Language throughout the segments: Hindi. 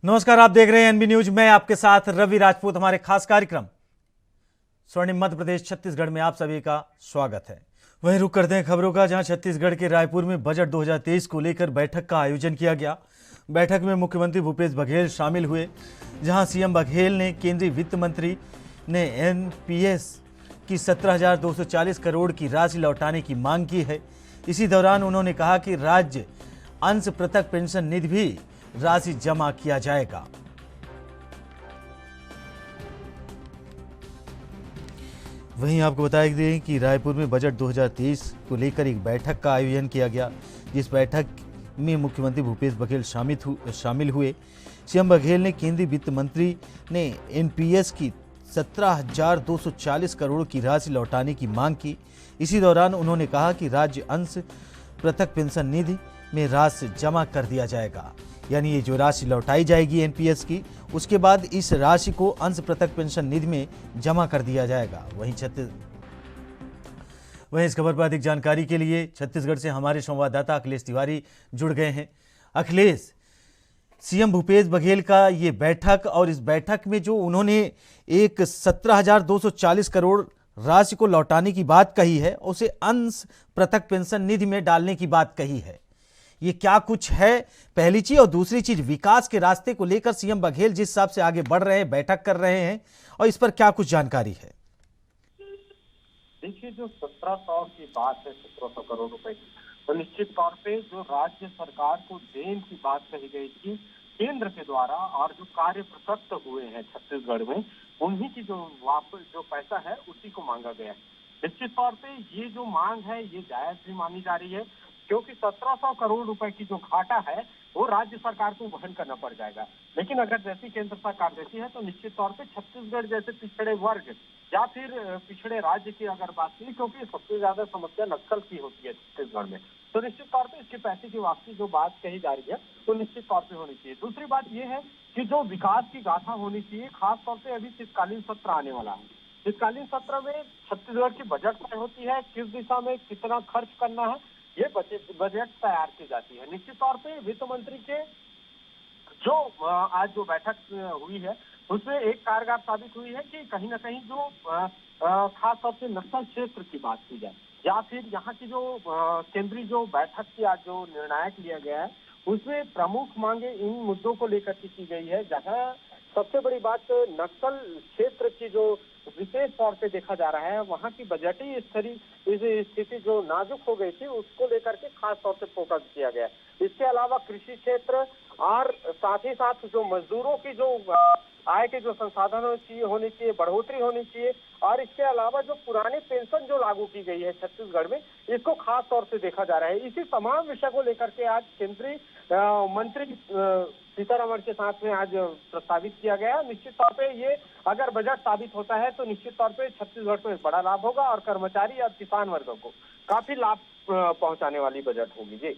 नमस्कार, आप देख रहे हैं एनबी न्यूज में आपके साथ रवि राजपूत। हमारे खास कार्यक्रम स्वर्णिम मध्य प्रदेश छत्तीसगढ़ में आप सभी का स्वागत है। वहीं रुक करते हैं खबरों का, जहां छत्तीसगढ़ के रायपुर में बजट 2023 को लेकर बैठक का आयोजन किया गया। बैठक में मुख्यमंत्री भूपेश बघेल शामिल हुए, जहां सीएम बघेल ने केंद्रीय वित्त मंत्री ने एनपीएस की 17,240 करोड़ की राशि लौटाने की मांग की है। इसी दौरान उन्होंने कहा कि राज्य अंश पृथक पेंशन निधि भी राशि जमा किया जाएगा। वहीं आपको बता दें कि रायपुर में बजट 2023 को लेकर एक बैठक का आयोजन किया गया, जिस बैठक में मुख्यमंत्री भूपेश बघेल शामिल हुए। सीएम बघेल ने केंद्रीय वित्त मंत्री ने एनपीएस की 17,240 करोड़ की राशि लौटाने की मांग की। इसी दौरान उन्होंने कहा कि राज्य अंश पृथक पेंशन निधि में राशि जमा कर दिया जाएगा, यानी ये जो राशि लौटाई जाएगी एनपीएस की, उसके बाद इस राशि को अंश पृथक पेंशन निधि में जमा कर दिया जाएगा। वहीं इस खबर पर अधिक जानकारी के लिए छत्तीसगढ़ से हमारे संवाददाता अखिलेश तिवारी जुड़ गए हैं। अखिलेश, सीएम भूपेश बघेल का ये बैठक, और इस बैठक में जो उन्होंने एक 17,240 करोड़ राशि को लौटाने की बात कही है, उसे अंश पृथक पेंशन निधि में डालने की बात कही है, ये क्या कुछ है? पहली चीज, और दूसरी चीज, विकास के रास्ते को लेकर सीएम बघेल जिस हिसाब से आगे बढ़ रहे हैं, बैठक कर रहे हैं, और इस पर क्या कुछ जानकारी है? देखिए, जो 1700 की बात है, 1700 करोड़ रुपए की, तो निश्चित तौर पे जो राज्य सरकार को देन की बात कही गई थी केंद्र के द्वारा, और जो कार्य प्रसक्त हुए हैं छत्तीसगढ़ में, उन्हीं की जो वापस जो पैसा है उसी को मांगा गया है। निश्चित तौर पे ये जो मांग है ये जायज भी मानी जा रही है, क्योंकि 1700 करोड़ रुपए की जो घाटा है वो राज्य सरकार को वहन करना पड़ जाएगा। लेकिन अगर जैसी केंद्र सरकार देती है तो निश्चित तौर पे छत्तीसगढ़ जैसे पिछड़े वर्ग या फिर पिछड़े राज्य की अगर बात की, क्योंकि सबसे ज्यादा समस्या नक्सल की होती है छत्तीसगढ़ में, तो निश्चित तौर पे इसके पैसे की वापसी जो बात कही जा रही है तो निश्चित तौर पे होनी चाहिए। दूसरी बात यह है कि जो विकास की गाथा होनी चाहिए, खास तौर पे अभी शीतकालीन सत्र आने वाला है। शीतकालीन सत्र में छत्तीसगढ़ की बजट तय होती है, किस दिशा में कितना खर्च करना है, ये बजट तैयार की जाती है। निश्चित तौर पे वित्त मंत्री के जो आज जो बैठक हुई है उसमें एक कारगर साबित हुई है कि कहीं ना कहीं जो खास तौर से नक्सल क्षेत्र की बात की जाए, या फिर यहाँ की जो केंद्रीय जो बैठक की आज जो निर्णायक लिया गया है, उसमें प्रमुख मांगे इन मुद्दों को लेकर की गई है। जहाँ सबसे बड़ी बात नक्सल क्षेत्र की जो विशेष तौर पे देखा जा रहा है, वहाँ की बजटीय स्थिति जो नाजुक हो गई थी उसको लेकर के खास तौर से फोकस किया गया। इसके अलावा कृषि क्षेत्र और साथ ही साथ जो मजदूरों की जो आय के जो संसाधन होनी चाहिए, बढ़ोतरी होनी चाहिए, और इसके अलावा जो पुरानी पेंशन जो लागू की गई है छत्तीसगढ़ में, इसको खास तौर से देखा जा रहा है। इसी तमाम विषय को लेकर के आज केंद्रीय मंत्री सीतारमण के साथ में आज प्रस्तावित किया गया। निश्चित तौर पे ये अगर बजट साबित होता है तो निश्चित तौर पे छत्तीसगढ़ को एक बड़ा लाभ होगा, और कर्मचारी और किसान वर्गों को काफी लाभ पहुंचाने वाली बजट होगी जी।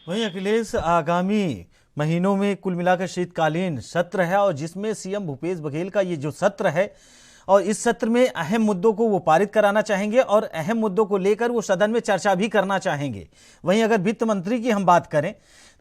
वहीं अखिलेश, आगामी महीनों में कुल मिलाकर शीतकालीन सत्र है, और जिसमें सीएम भूपेश बघेल का ये जो सत्र है, और इस सत्र में अहम मुद्दों को वो पारित कराना चाहेंगे, और अहम मुद्दों को लेकर वो सदन में चर्चा भी करना चाहेंगे। वहीं अगर वित्त मंत्री की हम बात करें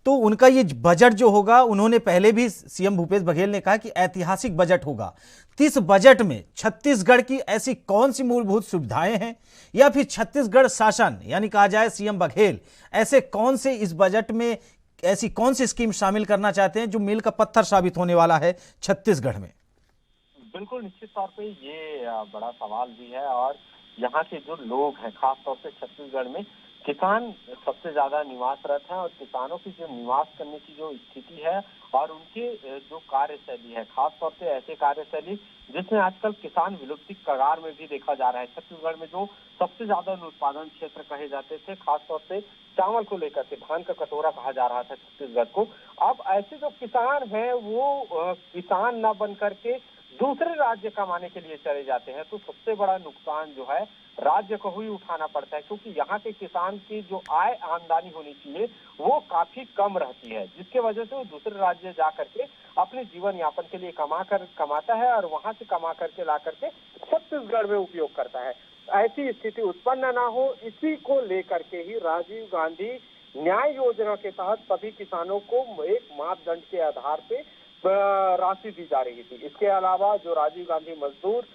तो उनका ये बजट जो होगा, उन्होंने पहले भी सीएम भूपेश बघेल ने कहा कि ऐतिहासिक बजट होगा। इस बजट में छत्तीसगढ़ की ऐसी कौन सी मूलभूत सुविधाएं हैं, या फिर छत्तीसगढ़ शासन यानी कहा जाए सीएम बघेल ऐसे कौन से इस बजट में ऐसी कौन सी स्कीम शामिल करना चाहते हैं जो मील का पत्थर साबित होने वाला है छत्तीसगढ़ में? बिल्कुल, निश्चित तौर पे ये बड़ा सवाल भी है, और यहाँ के जो लोग हैं, खास तौर से छत्तीसगढ़ में किसान सबसे ज्यादा निवासरत हैं, और किसानों की जो निवास करने की जो स्थिति है और उनके जो कार्यशैली है, खास तौर से ऐसे कार्यशैली जिसमें आजकल किसान विलुप्ति कगार में भी देखा जा रहा है। छत्तीसगढ़ में जो सबसे ज्यादा उत्पादन क्षेत्र कहे जाते थे, खास तौर से चावल को लेकर के, धान का कटोरा कहा जा रहा था छत्तीसगढ़ को, अब ऐसे जो किसान हैं वो किसान न बन करके दूसरे राज्य कमाने के लिए चले जाते हैं, तो सबसे बड़ा नुकसान जो है राज्य को ही उठाना पड़ता है, क्योंकि यहाँ के किसान की जो आय आमदनी होनी चाहिए वो काफी कम रहती है, जिसके वजह से वो दूसरे राज्य जा करके अपने जीवन यापन के लिए कमाता है, और वहां से कमा करके ला करके छत्तीसगढ़ में उपयोग करता है। ऐसी स्थिति उत्पन्न ना हो, इसी को लेकर के ही राजीव गांधी न्याय योजना के तहत सभी किसानों को एक मापदंड के आधार पे राशि दी जा रही थी। इसके अलावा जो राजीव गांधी मजदूर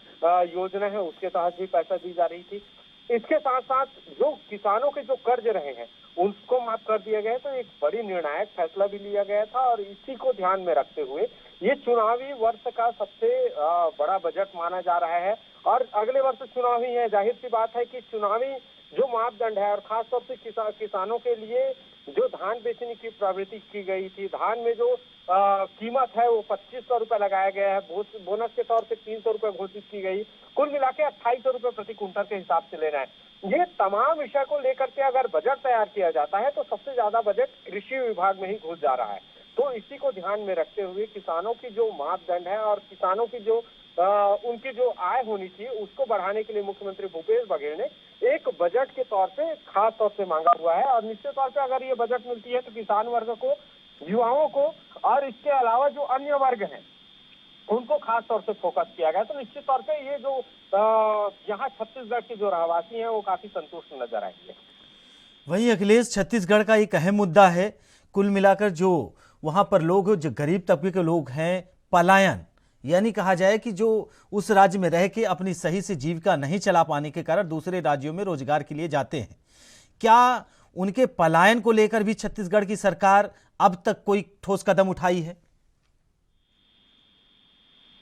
योजना है उसके तहत भी पैसा दी जा रही थी। इसके साथ साथ जो किसानों के जो कर्ज रहे हैं उसको माफ कर दिया गया। तो एक बड़ी निर्णायक फैसला भी लिया गया था और इसी को ध्यान में रखते हुए ये चुनावी वर्ष का सबसे बड़ा बजट माना जा रहा है। और अगले वर्ष चुनावी है, जाहिर सी बात है कि चुनावी जो मापदंड है और खासतौर से किसानों के लिए जो धान बेचने की प्रवृत्ति की गई थी, धान में जो कीमत है वो 2500 रुपए लगाया गया है, बोनस के तौर पे 300 रुपए घोषित की गई, कुल मिला के 2800 रुपए प्रति कुंटल के हिसाब से लेना है। ये तमाम विषय को लेकर के अगर बजट तैयार किया जाता है तो सबसे ज्यादा बजट कृषि विभाग में ही घुस जा रहा है। तो इसी को ध्यान में रखते हुए किसानों की जो मापदंड है और किसानों की जो उनकी जो आय होनी चाहिए उसको बढ़ाने के लिए मुख्यमंत्री भूपेश बघेल ने एक बजट के तौर पे खास तौर से मांगा हुआ है। और निश्चित तौर पे अगर ये बजट मिलती है तो किसान वर्ग को, युवाओं को और इसके अलावा जो अन्य वर्ग हैं उनको खास तौर से फोकस किया गया। तो निश्चित तौर पे ये जो यहाँ छत्तीसगढ़ के जो रहवासी हैं वो काफी संतुष्ट नजर आएंगे। वहीं अखिलेश, छत्तीसगढ़ का एक अहम मुद्दा है कुल मिलाकर, जो वहां पर लोग, जो गरीब तबके के लोग हैं, पलायन, यानी कहा जाए कि जो उस राज्य में रह के अपनी सही से जीविका नहीं चला पाने के कारण दूसरे राज्यों में रोजगार के लिए जाते हैं। क्या उनके पलायन को लेकर भी छत्तीसगढ़ की सरकार अब तक कोई ठोस कदम उठाई है?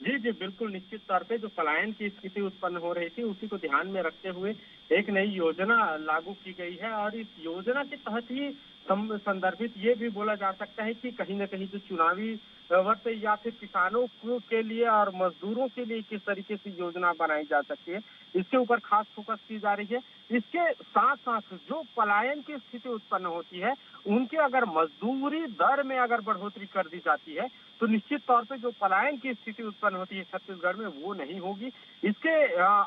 जी जी बिल्कुल, निश्चित तौर पे जो पलायन की स्थिति उत्पन्न हो रही थी उसी को ध्यान में रखते हुए एक नई योजना लागू की गई है। और इस योजना के तहत ही संदर्भित ये भी बोला जा सकता है कि कहीं न कहीं जो चुनावी वर्ष या फिर किसानों के लिए और मजदूरों के लिए किस तरीके से योजना बनाई जा सकती है, इसके ऊपर खास फोकस की जा रही है। इसके साथ साथ जो पलायन की स्थिति उत्पन्न होती है उनके अगर मजदूरी दर में अगर बढ़ोतरी कर दी जाती है तो निश्चित तौर पे जो पलायन की स्थिति उत्पन्न होती है छत्तीसगढ़ में वो नहीं होगी। इसके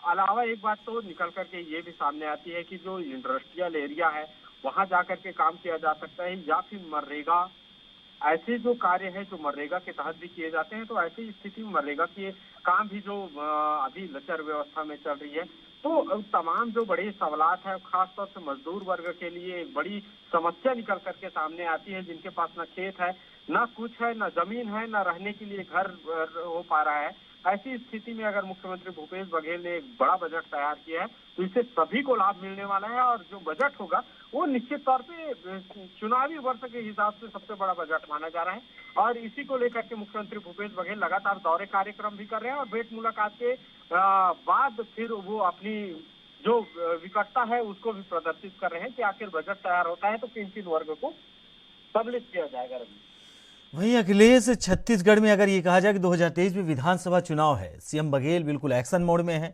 अलावा एक बात तो निकल करके ये भी सामने आती है कि जो इंडस्ट्रियल एरिया है वहां जाकर के काम किया जा सकता है, या फिर मनरेगा, ऐसे जो कार्य है जो मनरेगा के तहत भी किए जाते हैं। तो ऐसी स्थिति में मनरेगा के काम भी जो अभी लचर व्यवस्था में चल रही है, तो तमाम जो बड़ी सवालात है खासतौर से मजदूर वर्ग के लिए एक बड़ी समस्या निकल करके सामने आती है, जिनके पास न खेत है, न कुछ है, न जमीन है, न रहने के लिए घर हो पा रहा है। ऐसी स्थिति में अगर मुख्यमंत्री भूपेश बघेल ने एक बड़ा बजट तैयार किया है तो इससे सभी को लाभ मिलने वाला है। और जो बजट होगा वो निश्चित तौर पे चुनावी वर्ष के हिसाब से सबसे बड़ा बजट माना जा रहा है। और इसी को लेकर के मुख्यमंत्री भूपेश बघेल लगातार दौरे कार्यक्रम भी कर रहे हैं और भेंट मुलाकात के बाद फिर वो अपनी जो विकटता है उसको भी प्रदर्शित कर रहे हैं कि आखिर बजट तैयार होता है तो किन किन वर्ग को सम्मिलित किया जाएगा। रवि, वहीं अखिलेश, छत्तीसगढ़ में अगर ये कहा जाए कि 2023 में विधानसभा चुनाव है, सीएम बघेल बिल्कुल एक्शन मोड में है,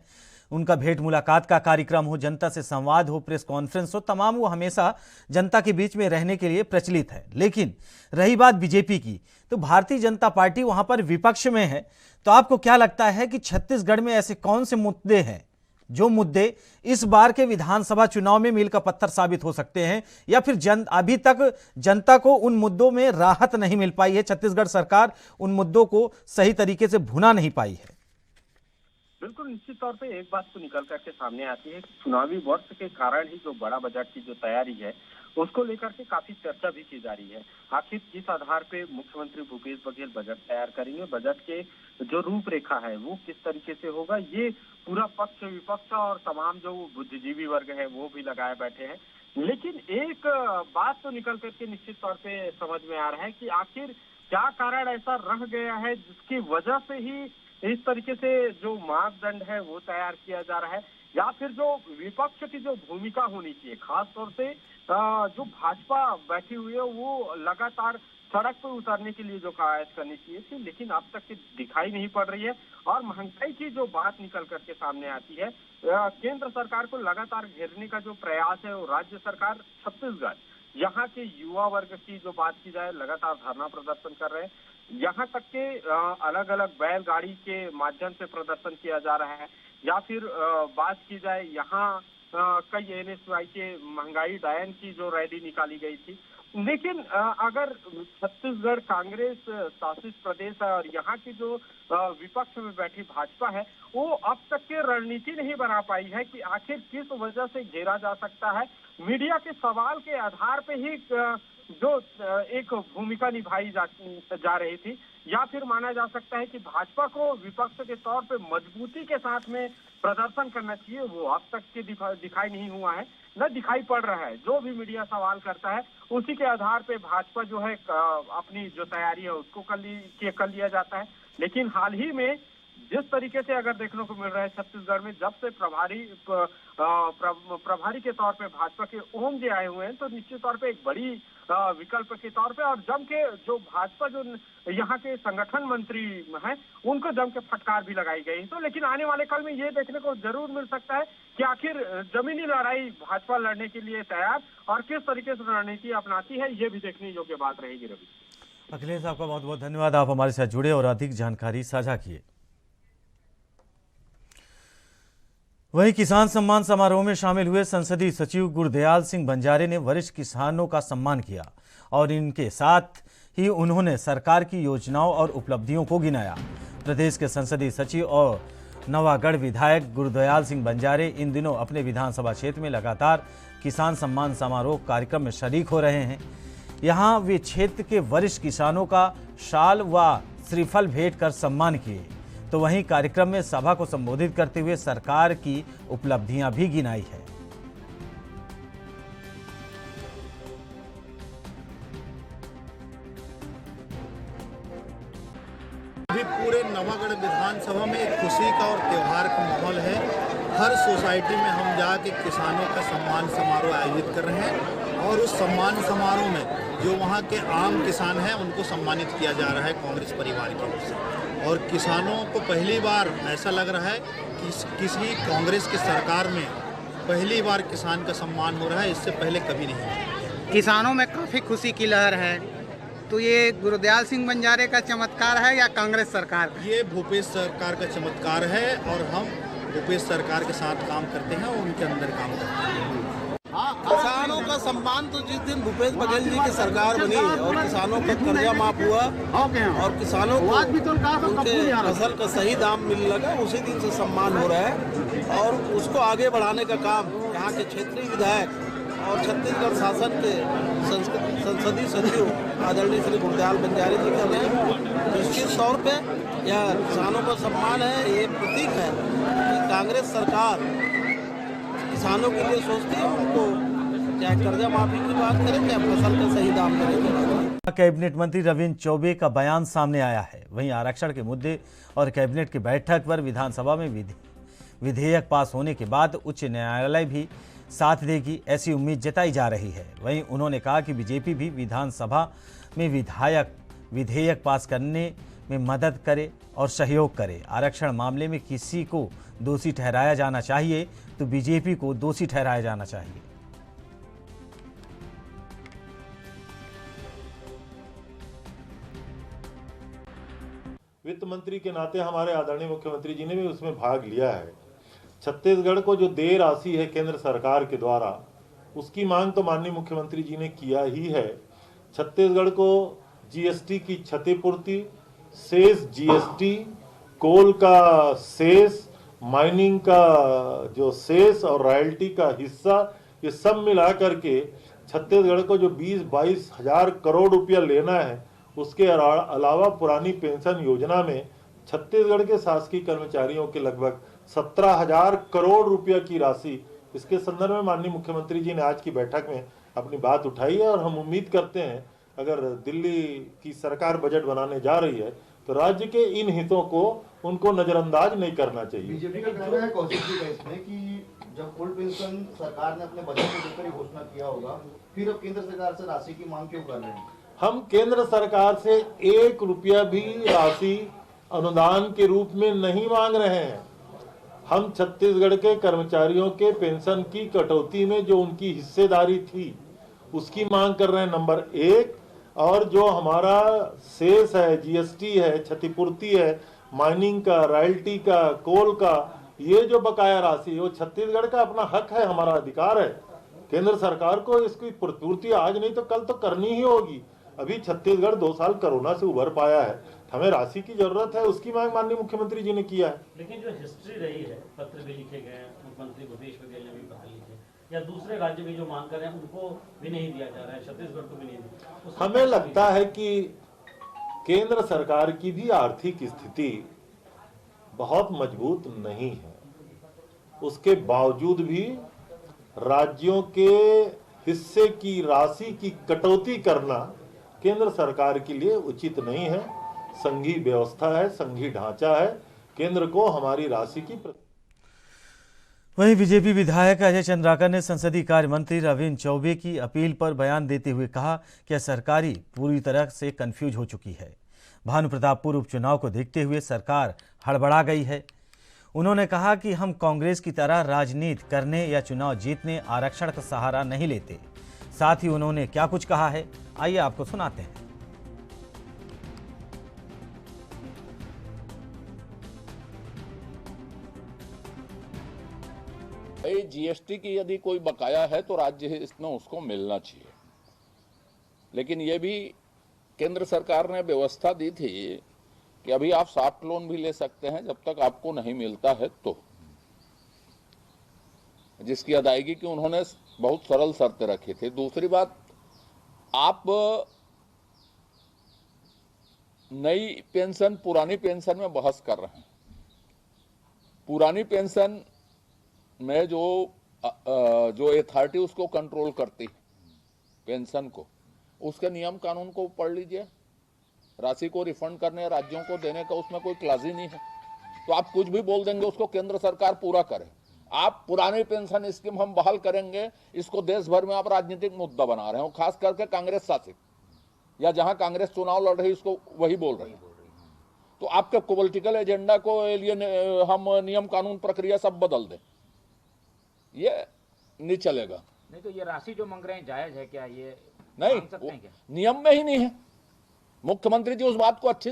उनका भेंट मुलाकात का कार्यक्रम हो, जनता से संवाद हो, प्रेस कॉन्फ्रेंस हो, तमाम वो हमेशा जनता के बीच में रहने के लिए प्रचलित है। लेकिन रही बात बीजेपी की, तो भारतीय जनता पार्टी वहां पर विपक्ष में है। तो आपको क्या लगता है कि छत्तीसगढ़ में ऐसे कौन से मुद्दे हैं जो मुद्दे इस बार के विधानसभा चुनाव में मील का पत्थर साबित हो सकते हैं, या फिर अभी तक जनता को उन मुद्दों में राहत नहीं मिल पाई है, छत्तीसगढ़ सरकार उन मुद्दों को सही तरीके से भुना नहीं पाई है? बिल्कुल, निश्चित तौर पे एक बात तो निकल करके सामने आती है कि चुनावी वर्ष के कारण ही जो बड़ा बजट की जो तैयारी है उसको लेकर के काफी चर्चा भी की जा रही है। आखिर किस आधार पे मुख्यमंत्री भूपेश बघेल बजट तैयार करेंगे, बजट के जो रूपरेखा है वो किस तरीके से होगा, ये पूरा पक्ष विपक्ष और तमाम जो बुद्धिजीवी वर्ग है वो भी लगाए बैठे हैं। लेकिन एक बात तो निकल करके निश्चित तौर पे समझ में आ रहा है कि आखिर क्या कारण ऐसा रह गया है जिसकी वजह से ही इस तरीके से जो मापदंड है वो तैयार किया जा रहा है, या फिर जो विपक्ष की जो भूमिका होनी चाहिए, खास तौर से जो भाजपा बैठी हुई है वो लगातार सड़क पर उतरने के लिए जो कवायद करनी चाहिए थी, लेकिन अब तक दिखाई नहीं पड़ रही है। और महंगाई की जो बात निकल करके सामने आती है, केंद्र सरकार को लगातार घेरने का जो प्रयास है वो राज्य सरकार छत्तीसगढ़, यहाँ के युवा वर्ग की जो बात की जाए लगातार धरना प्रदर्शन कर रहे हैं। यहाँ तक के अलग अलग बैलगाड़ी के माध्यम से प्रदर्शन किया जा रहा है, या फिर बात की जाए यहाँ कई एनएसवाई के महंगाई डायन की जो रैली निकाली गई थी। लेकिन अगर छत्तीसगढ़ कांग्रेस शासित प्रदेश है और यहाँ की जो विपक्ष में बैठी भाजपा है वो अब तक के रणनीति नहीं बना पाई है कि आखिर किस वजह से घेरा जा सकता है। मीडिया के सवाल के आधार पे ही जो एक भूमिका निभाई जा रही थी, या फिर माना जा सकता है कि भाजपा को विपक्ष के तौर पे मजबूती के साथ में प्रदर्शन करना चाहिए, वो अब तक के दिखाई नहीं हुआ है, न दिखाई पड़ रहा है। जो भी मीडिया सवाल करता है उसी के आधार पे भाजपा जो है अपनी जो तैयारी है उसको कर लिया जाता है। लेकिन हाल ही में जिस तरीके से अगर देखने को मिल रहा है छत्तीसगढ़ में, जब से प्रभारी के तौर पे भाजपा के ओम जी आए हुए हैं, तो निश्चित तौर पे एक बड़ी विकल्प के तौर पे, और जम के जो भाजपा जो यहाँ के संगठन मंत्री हैं उनको जम के फटकार भी लगाई गई। तो लेकिन आने वाले काल में ये देखने को जरूर मिल सकता है कि आखिर जमीनी लड़ाई भाजपा लड़ने के लिए तैयार और किस तरीके से रणनीति अपनाती है, ये भी देखने योग्य बात रहेगी। रवि, अखिलेश, आपका बहुत बहुत धन्यवाद, आप हमारे साथ जुड़े और अधिक जानकारी साझा किए। वहीं किसान सम्मान समारोह में शामिल हुए संसदीय सचिव गुरदयाल सिंह बंजारे ने वरिष्ठ किसानों का सम्मान किया और इनके साथ ही उन्होंने सरकार की योजनाओं और उपलब्धियों को गिनाया। प्रदेश के संसदीय सचिव और नवागढ़ विधायक गुरदयाल सिंह बंजारे इन दिनों अपने विधानसभा क्षेत्र में लगातार किसान सम्मान समारोह कार्यक्रम में शरीक हो रहे हैं। यहाँ वे क्षेत्र के वरिष्ठ किसानों का शाल व श्रीफल भेंट कर सम्मान किए, तो वहीं कार्यक्रम में सभा को संबोधित करते हुए सरकार की उपलब्धियां भी गिनाई है। अभी पूरे नवागढ़ विधानसभा में एक खुशी का और त्यौहार का माहौल है। हर सोसाइटी में हम जाके किसानों का सम्मान समारोह आयोजित कर रहे हैं और उस सम्मान समारोह में जो वहाँ के आम किसान हैं उनको सम्मानित किया जा रहा है कांग्रेस परिवार की ओर से। और किसानों को पहली बार ऐसा लग रहा है कि किसी कांग्रेस की सरकार में पहली बार किसान का सम्मान हो रहा है, इससे पहले कभी नहीं हुआ। किसानों में काफ़ी खुशी की लहर है। तो ये गुरदयाल सिंह बंजारे का चमत्कार है या कांग्रेस सरकार का? ये भूपेश सरकार का चमत्कार है और हम भूपेश सरकार के साथ काम करते हैं और उनके अंदर काम करते हैं। किसानों का सम्मान तो जिस दिन भूपेश बघेल जी की सरकार बनी और किसानों का कर्जा माफ हुआ और किसानों को उनके फसल का सही दाम मिलने लगा, उसी दिन से सम्मान हो रहा है। और उसको आगे बढ़ाने का काम यहाँ के क्षेत्रीय विधायक और छत्तीसगढ़ शासन के संसदीय सचिव आदरणीय श्री गुरदयाल बंजारे जी कर रहे हैं। निश्चित तौर पे यह किसानों का सम्मान है, ये प्रतीक है कि कांग्रेस सरकार किसानों के लिए सोचती है, उनको चाहे कर्जा माफी की बात करें चाहे फसल का सही दाम करें। कैबिनेट मंत्री रविंद्र चौबे का बयान सामने आया है। वहीं आरक्षण के मुद्दे और कैबिनेट की बैठक पर विधानसभा में विधेयक पास होने के बाद उच्च न्यायालय भी साथ देगी, ऐसी उम्मीद जताई जा रही है। वहीं उन्होंने कहा कि बीजेपी भी विधानसभा में विधेयक पास करने में मदद करे और सहयोग करे। आरक्षण मामले में किसी को दोषी ठहराया जाना चाहिए तो बीजेपी को दोषी ठहराया जाना चाहिए। वित्त मंत्री के नाते हमारे आदरणीय मुख्यमंत्री जी ने भी उसमें भाग लिया है। छत्तीसगढ़ को जो देय राशि है केंद्र सरकार के द्वारा, उसकी मांग तो माननीय मुख्यमंत्री जी ने किया ही है। छत्तीसगढ़ को जीएसटी की क्षतिपूर्ति, शेष जीएसटी, कोल का शेष, माइनिंग का जो शेष और रॉयल्टी का हिस्सा, ये सब मिला करके छत्तीसगढ़ को जो 20-22 हजार करोड़ रुपया लेना है, उसके अलावा पुरानी पेंशन योजना में छत्तीसगढ़ के शासकीय कर्मचारियों के लगभग 17,000 करोड़ रुपया की राशि, इसके संदर्भ में माननीय मुख्यमंत्री जी ने आज की बैठक में अपनी बात उठाई है। और हम उम्मीद करते हैं अगर दिल्ली की सरकार बजट बनाने जा रही है तो राज्य के इन हितों को उनको नजरअंदाज नहीं करना चाहिए। बीजेपी का कहना है कौशिक जी का इसमें कि जब फुल पेंशन सरकार ने अपने बजट में देकर घोषणा किया होगा, फिर अब केंद्र सरकार से राशि की मांग क्यों कर रहे हैं? हम केंद्र सरकार से 1 रुपया भी राशि अनुदान के रूप में नहीं मांग रहे हैं। हम छत्तीसगढ़ के कर्मचारियों के पेंशन की कटौती में जो उनकी हिस्सेदारी थी उसकी मांग कर रहे हैं, नंबर 1। और जो हमारा शेष है, जीएसटी है, क्षतिपूर्ति है, माइनिंग का, रॉयल्टी का, कोल का, ये जो बकाया राशि, वो छत्तीसगढ़ का अपना हक है, हमारा अधिकार है। केंद्र सरकार को इसकी पूर्ति आज नहीं तो कल तो करनी ही होगी। अभी छत्तीसगढ़ 2 साल कोरोना से उभर पाया है, हमें राशि की जरूरत है, उसकी मांग माननीय मुख्यमंत्री जी ने किया है। लेकिन जो हिस्ट्री रही है, पत्र भी लिखे गए, मुख्यमंत्री भूपेश बघेल ने भी पत्र लिखे, या दूसरे राज्य भी जो मांग कर रहे हैं उनको भी नहीं दिया जा रहा है, छत्तीसगढ़ को भी नहीं दिया? हमें लगता है कि केंद्र सरकार की भी आर्थिक स्थिति बहुत मजबूत नहीं है, उसके बावजूद भी राज्यों के हिस्से की राशि की कटौती करना केंद्र सरकार के लिए उचित नहीं है। संघीय व्यवस्था है, संघीय ढांचा है, केंद्र को हमारी राशि की। वहीं बीजेपी विधायक अजय चंद्राकर ने संसदीय कार्य मंत्री रविंद्र चौबे की अपील पर बयान देते हुए कहा कि सरकारी पूरी तरह से कंफ्यूज हो चुकी है। भानु प्रतापपुर उपचुनाव को देखते हुए सरकार हड़बड़ा गई है। उन्होंने कहा कि हम कांग्रेस की तरह राजनीति करने या चुनाव जीतने आरक्षण का सहारा नहीं लेते। साथ ही उन्होंने क्या कुछ कहा है, आइए आपको सुनाते हैं। जीएसटी की यदि कोई बकाया है तो राज्य इसमें उसको मिलना चाहिए, लेकिन ये भी केंद्र सरकार ने व्यवस्था दी थी कि अभी आप सॉफ्ट लोन भी ले सकते हैं जब तक आपको नहीं मिलता है, तो जिसकी अदायगी की उन्होंने बहुत सरल शर्तें रखी थी। दूसरी बात, आप नई पेंशन पुरानी पेंशन में बहस कर रहे हैं। पुरानी पेंशन में जो अथॉरिटी उसको कंट्रोल करती है पेंशन को, उसके नियम कानून को पढ़ लीजिए। राशि को रिफंड करने राज्यों को देने का उसमें कोई क्लाज ही नहीं है। तो आप कुछ भी बोल देंगे उसको केंद्र सरकार पूरा करे। आप पुरानी पेंशन स्कीम हम बहाल करेंगे, इसको देश भर में आप राजनीतिक मुद्दा बना रहे हो, खास करके कांग्रेस शासित या जहां कांग्रेस चुनाव लड़ रही इसको वही बोल रहे हैं। तो आपके पॉलिटिकल एजेंडा को लिए हम नियम कानून प्रक्रिया सब बदल दें, ये नहीं चलेगा। नहीं तो ये राशि जो मांग रहे हैं जायज है क्या? ये नहीं, क्या? नियम में ही नहीं है। मुख्यमंत्री जी उस बात को अच्छे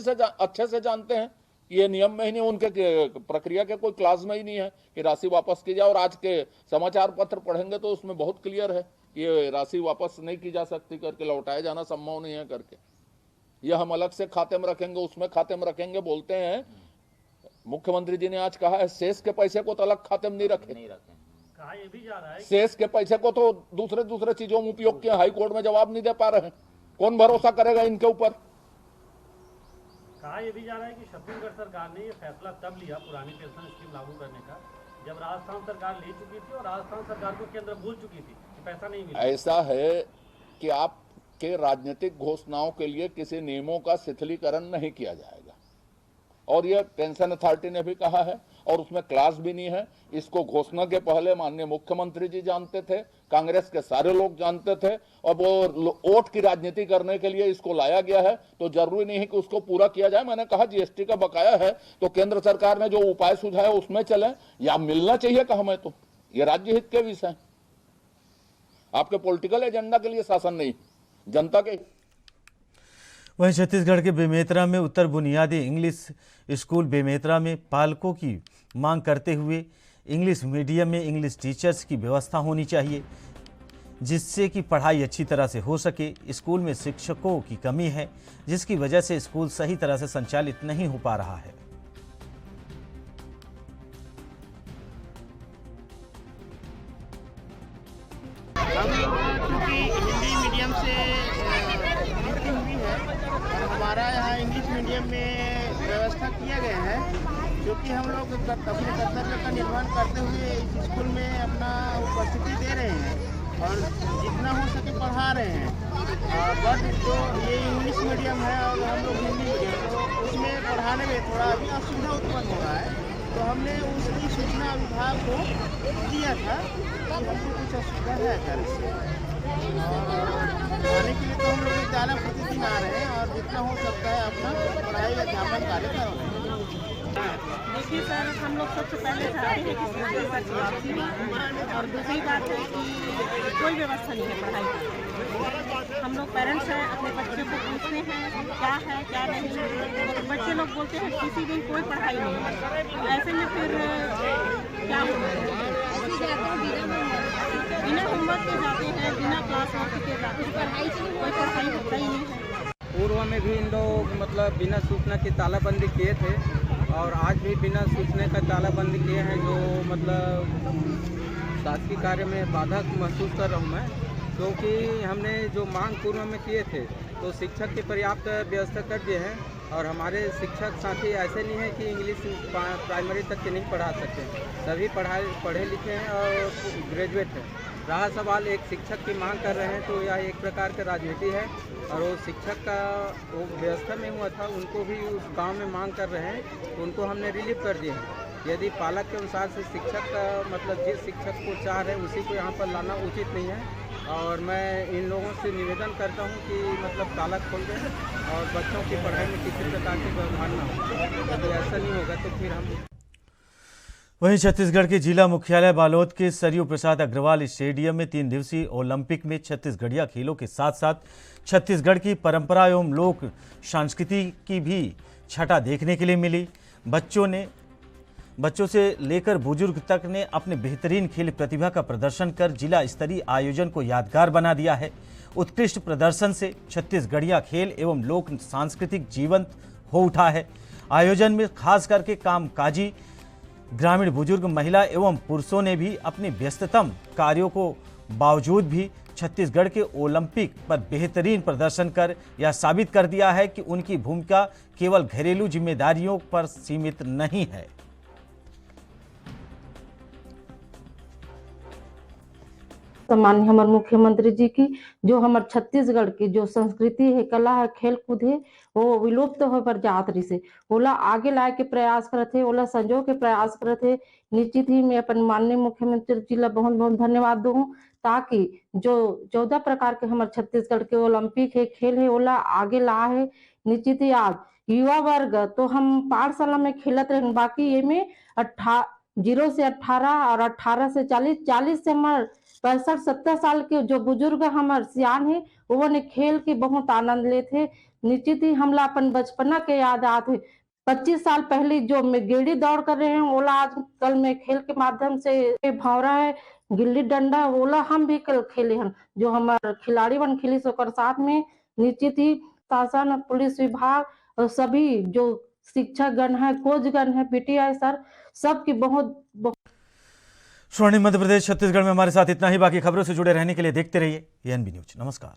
से जानते हैं कि ये नियम में ही नहीं, उनके प्रक्रिया के कोई क्लास में ही नहीं है कि राशि वापस की जाए। और आज के समाचार पत्र पढ़ेंगे तो उसमें बहुत क्लियर है कि ये राशि वापस नहीं की जा सकती करके, लौटाया जाना संभव नहीं है करके। ये हम अलग से खाते में रखेंगे, उसमें खाते में रखेंगे बोलते हैं। मुख्यमंत्री जी ने आज कहा है शेष के पैसे को तो अलग खाते में नहीं रखे। कहा ये भी जा रहा है शेष के पैसे को तो दूसरे चीजों में उपयोग किया। हाई कोर्ट में जवाब नहीं दे पा रहे हैं, कौन भरोसा करेगा इनके ऊपर? कहा यह भी जा रहा है कि छत्तीसगढ़ सरकार ने ये फैसला तब लिया पुरानी पेंशन स्कीम लागू करने का जब राजस्थान सरकार ले चुकी थी और राजस्थान सरकार को केंद्र भूल चुकी थी कि पैसा नहीं मिला। ऐसा है कि आपके राजनीतिक घोषणाओं के लिए किसी नियमों का शिथिलीकरण नहीं किया जाएगा, और ये पेंशन अथॉरिटी ने भी कहा है और उसमें क्लास भी नहीं है। इसको घोषणा के पहले माननीय मुख्यमंत्री जी जानते थे, कांग्रेस के सारे लोग जानते थे, और वो वोट की राजनीति करने के लिए इसको लाया गया है। तो जरूरी नहीं है कि उसको पूरा किया जाए। मैंने कहा जीएसटी का बकाया है तो केंद्र सरकार ने जो उपाय सुझाया उसमें चले, या मिलना चाहिए कहा मैं तो। ये राज्य हित के विषय, आपके पॉलिटिकल एजेंडा के लिए शासन नहीं, जनता के। वहीं छत्तीसगढ़ के बेमेतरा में उत्तर बुनियादी इंग्लिश स्कूल बेमेतरा में पालकों की मांग करते हुए इंग्लिश मीडियम में इंग्लिश टीचर्स की व्यवस्था होनी चाहिए, जिससे कि पढ़ाई अच्छी तरह से हो सके। स्कूल में शिक्षकों की कमी है, जिसकी वजह से स्कूल सही तरह से संचालित नहीं हो पा रहा है। क्योंकि हिंदी मीडियम से नियुक्ति हुई है और हमारा यहाँ इंग्लिश मीडियम में व्यवस्था किया गया है, क्योंकि हम लोग अपने कर्तव्य का निर्वहन करते हुए इस स्कूल में अपना उपस्थिति दे रहे हैं और जितना हो सके पढ़ा रहे हैं। बट जो ये इंग्लिश मीडियम है और हम लोग हिंदी मीडियम, तो उसमें पढ़ाने में थोड़ा अभी असुविधा उत्पन्न हो रहा है। तो हमने उसकी सूचना विभाग को दिया था कि हमको कुछ असुविधा है घर से, पढ़ाने के लिए तो हम लोग विद्यालय प्रतिदिन आ रहे हैं और जितना हो सकता है अपना पढ़ाई अध्यापन कार्य कर रहे हैं। देखिए सर, हम लोग सबसे पहले चाहते हैं कि पढ़ाई का वापसी हो, और दूसरी बात है कि कोई व्यवस्था नहीं है पढ़ाई की। हम लोग पेरेंट्स हैं, अपने बच्चे को पूछते हैं क्या है क्या नहीं, तो बच्चे लोग बोलते हैं किसी दिन कोई पढ़ाई नहीं है। तो ऐसे में फिर क्या होगा? बिना होमवर्क के जाते हैं, बिना क्लास वर्क के जाते हैं, कोई पढ़ाई होता ही नहीं है। पूर्व में भी इन लोग मतलब बिना सूचना की तालाबंदी किए थे और आज भी बिना सूचना का तालाबंदी किए हैं, जो मतलब शासकीय कार्य में बाधा महसूस कर रहा हूँ मैं, क्योंकि हमने जो मांग पूर्व में किए थे तो शिक्षक की पर्याप्त व्यवस्था कर दिए हैं और हमारे शिक्षक साथी ऐसे नहीं है कि इंग्लिश प्राइमरी तक के नहीं पढ़ा सकते, सभी पढ़े लिखे हैं और ग्रेजुएट हैं। रहा सवाल एक शिक्षक की मांग कर रहे हैं तो यह एक प्रकार का राजनीति है और वो शिक्षक का वो व्यवस्था में हुआ था, उनको भी उस गांव में मांग कर रहे हैं तो उनको हमने रिलीफ कर दिए हैं। यदि पालक के अनुसार से शिक्षक का मतलब जिस शिक्षक को चाह रहे हैं उसी को यहाँ पर लाना उचित नहीं है और मैं इन लोगों से निवेदन करता हूँ कि मतलब ताला खोल दें और बच्चों की पढ़ाई में किसी प्रकार की व्यवधान ना हो। यदि ऐसा नहीं होगा तो फिर हम। वहीं छत्तीसगढ़ के जिला मुख्यालय बालोद के सरयू प्रसाद अग्रवाल स्टेडियम में 3 दिवसीय ओलंपिक में छत्तीसगढ़िया खेलों के साथ साथ छत्तीसगढ़ की परंपरा एवं लोक संस्कृति की भी छटा देखने के लिए मिली। बच्चों से लेकर बुजुर्ग तक ने अपने बेहतरीन खेल प्रतिभा का प्रदर्शन कर जिला स्तरीय आयोजन को यादगार बना दिया है। उत्कृष्ट प्रदर्शन से छत्तीसगढ़िया खेल एवं लोक सांस्कृतिक जीवंत हो उठा है। आयोजन में खास करके कामकाजी ग्रामीण बुजुर्ग, महिला एवं पुरुषों ने भी अपने व्यस्ततम कार्यों को बावजूद भी छत्तीसगढ़ के ओलंपिक पर बेहतरीन प्रदर्शन कर यह साबित कर दिया है कि उनकी भूमिका केवल घरेलू जिम्मेदारियों पर सीमित नहीं है। सम्मान्य हमारे मुख्यमंत्री जी की जो हमारे छत्तीसगढ़ की जो संस्कृति है, कला है, खेल कूद है वो विलुप्त हो पर जात रही से ओला आगे लाए के प्रयास करते, ओला संजो के प्रयास करते। निश्चित ही मैं अपन माननीय मुख्यमंत्री जी ला बहुत बहुत धन्यवाद दूँ ताकि जो 14 प्रकार के हमारे छत्तीसगढ़ के ओलंपिक है खेल है ओला आगे ला है। निश्चित ही आज युवा वर्ग तो हम पाठशाला में खेलत रहे, बाकी ये में 0 से 18 और 18 से 40 से हमारे 65-70 साल के जो बुजुर्ग हमारे सियान है वो ने खेल के बहुत आनंद लेते। निश्चित ही हमला अपन बचपना के याद आते। 25 साल पहले जो मैं गेड़ी दौड़ कर रहे हैं ओला आज कल में खेल के माध्यम से भौरा है, गिल्ली डंडा ओला हम भी कल खेले हैं जो हमारे खिलाड़ी बन खेली सोकर साथ में। निश्चित ही शासन, पुलिस विभाग और सभी जो शिक्षक गण है, कोच गण है, पीटीआई सर सबकी बहुत। स्वर्णिम मध्य प्रदेश छत्तीसगढ़ में हमारे साथ इतना ही। बाकी खबरों से जुड़े रहने के लिए देखते रहिए एएनबी न्यूज। नमस्कार।